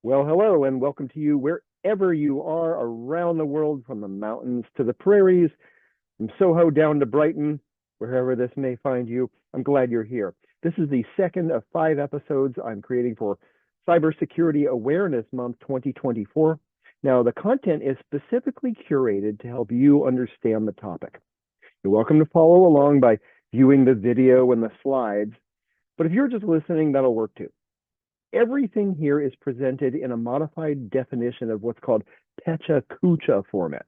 Well, hello and welcome to you wherever you are around the world, from the mountains to the prairies, from Soho down to Brighton, wherever this may find you. I'm glad you're here. This is the second of 5 episodes I'm creating for Cybersecurity Awareness Month 2024. Now, the content is specifically curated to help you understand the topic. You're welcome to follow along by viewing the video and the slides, but if you're just listening, that'll work too. Everything here is presented in a modified definition of what's called Pecha Kucha format.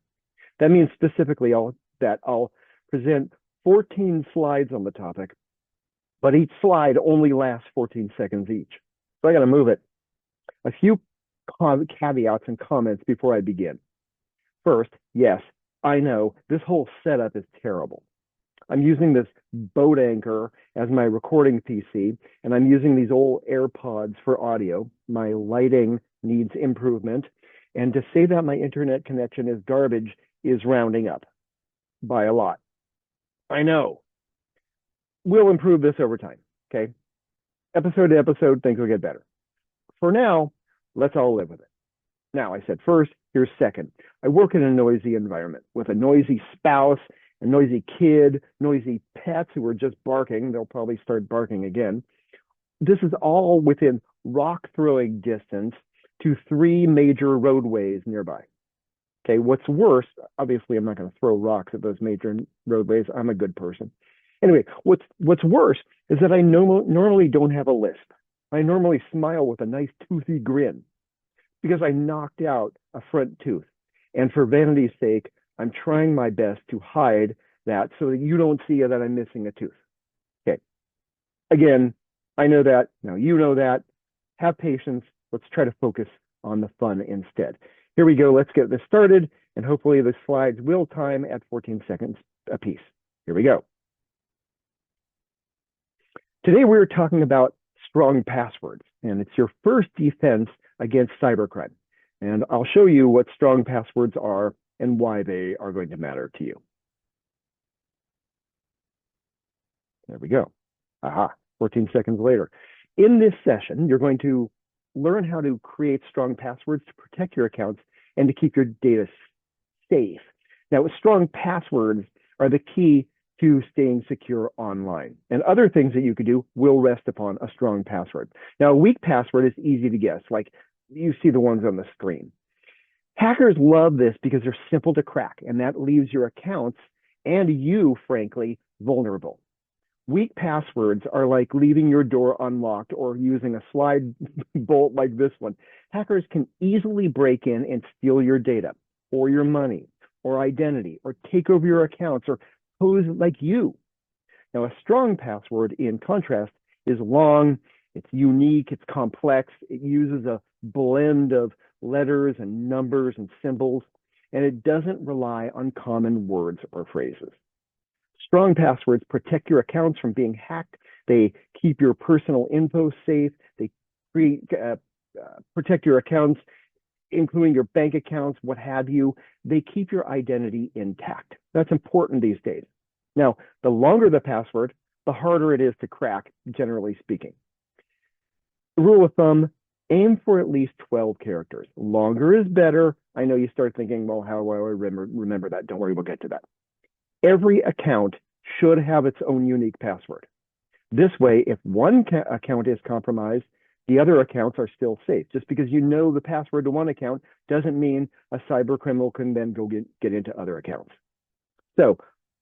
That means specifically I'll present 14 slides on the topic, but each slide only lasts 14 seconds each. So I got to move it. A few caveats and comments before I begin. First, yes, I know this whole setup is terrible. I'm using this boat anchor as my recording PC, and I'm using these old AirPods for audio. My lighting needs improvement, and to say that my internet connection is garbage is rounding up by a lot. I know. We'll improve this over time, okay? Episode to episode, things will get better. For now, let's all live with it. Now, I said first, here's second. I work in a noisy environment with a noisy spouse, a noisy kid, noisy pets who are just barking. They'll probably start barking again. This is all within rock-throwing distance to 3 major roadways nearby. Okay, what's worse, obviously I'm not going to throw rocks at those major roadways. I'm a good person. Anyway, what's worse is that I normally don't have a lisp. I normally smile with a nice toothy grin because I knocked out a front tooth. And for vanity's sake, I'm trying my best to hide that so that you don't see that I'm missing a tooth. Okay. Again, I know that. Now you know that. Have patience. Let's try to focus on the fun instead. Here we go. Let's get this started. And hopefully the slides will time at 14 seconds apiece. Here we go. Today we're talking about strong passwords, and it's your first defense against cybercrime. And I'll show you what strong passwords are and why they are going to matter to you. There we go. Aha, 14 seconds later. In this session, you're going to learn how to create strong passwords to protect your accounts and to keep your data safe. Now, strong passwords are the key to staying secure online. And other things that you could do will rest upon a strong password. Now, a weak password is easy to guess, like you see the ones on the screen. Hackers love this because they're simple to crack, and that leaves your accounts and you, frankly, vulnerable. Weak passwords are like leaving your door unlocked or using a slide bolt like this one. Hackers can easily break in and steal your data or your money or identity or take over your accounts or pose like you. Now, a strong password, in contrast, is long, it's unique, it's complex, it uses a blend of letters and numbers and symbols, and it doesn't rely on common words or phrases. Strong passwords protect your accounts from being hacked. They keep your personal info safe. They protect your accounts, including your bank accounts, what have you. They keep your identity intact. That's important these days. Now, the longer the password, the harder it is to crack, generally speaking. The rule of thumb, aim for at least 12 characters. Longer is better. I know you start thinking, well, how do I remember that? Don't worry, we'll get to that. Every account should have its own unique password. This way, if one account is compromised, the other accounts are still safe. Just because you know the password to one account doesn't mean a cyber criminal can then go get into other accounts. So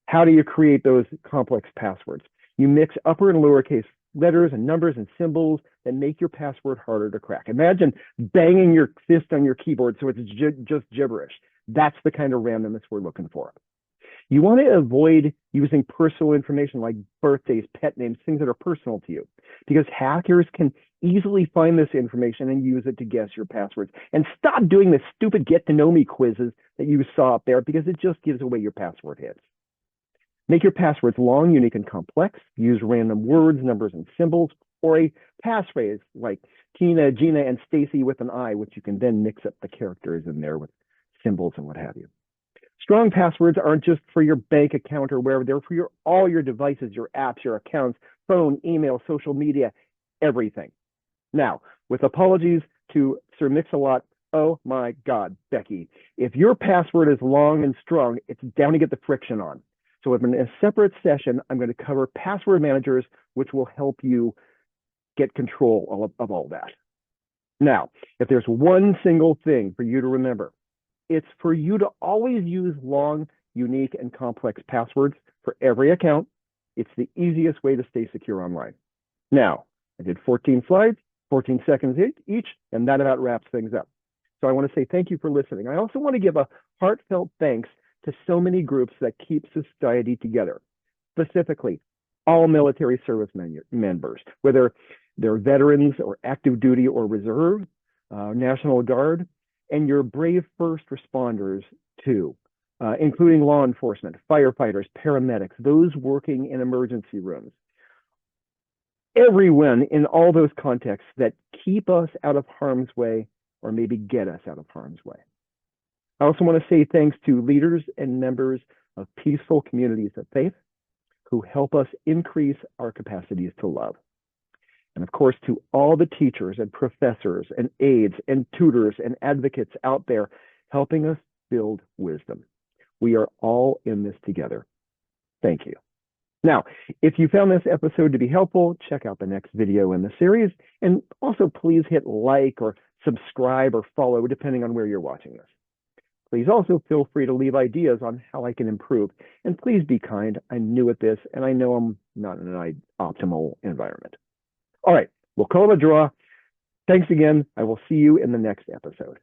how do you create those complex passwords? You mix upper and lowercase letters and numbers and symbols that make your password harder to crack. Imagine banging your fist on your keyboard so it's just gibberish. That's the kind of randomness we're looking for. You want to avoid using personal information like birthdays, pet names, things that are personal to you, because hackers can easily find this information and use it to guess your passwords. And stop doing the stupid get-to-know-me quizzes that you saw up there, because it just gives away your password hits. Make your passwords long, unique, and complex. Use random words, numbers, and symbols, or a passphrase like Tina, Gina, and Stacy with an I, which you can then mix up the characters in there with symbols and what have you. Strong passwords aren't just for your bank account or wherever. They're for all your devices, your apps, your accounts, phone, email, social media, everything. Now, with apologies, to Sir Mix-a-Lot. Oh my God, Becky, if your password is long and strong, it's down to get the friction on. So in a separate session, I'm going to cover password managers, which will help you get control of all that. Now, if there's one single thing for you to remember, it's for you to always use long, unique, and complex passwords for every account. It's the easiest way to stay secure online. Now, I did 14 slides, 14 seconds each, and that about wraps things up. So I want to say thank you for listening. I also want to give a heartfelt thanks to so many groups that keep society together, specifically all military service members, whether they're veterans or active duty or reserve, National Guard, and your brave first responders too, including law enforcement, firefighters, paramedics, those working in emergency rooms. Everyone in all those contexts that keep us out of harm's way or maybe get us out of harm's way. I also want to say thanks to leaders and members of peaceful communities of faith who help us increase our capacities to love. And of course, to all the teachers and professors and aides and tutors and advocates out there helping us build wisdom. We are all in this together. Thank you. Now, if you found this episode to be helpful, check out the next video in the series. And also please hit like or subscribe or follow, depending on where you're watching this. Please also feel free to leave ideas on how I can improve. And please be kind. I'm new at this, and I know I'm not in an optimal environment. All right, we'll call it a draw. Thanks again. I will see you in the next episode.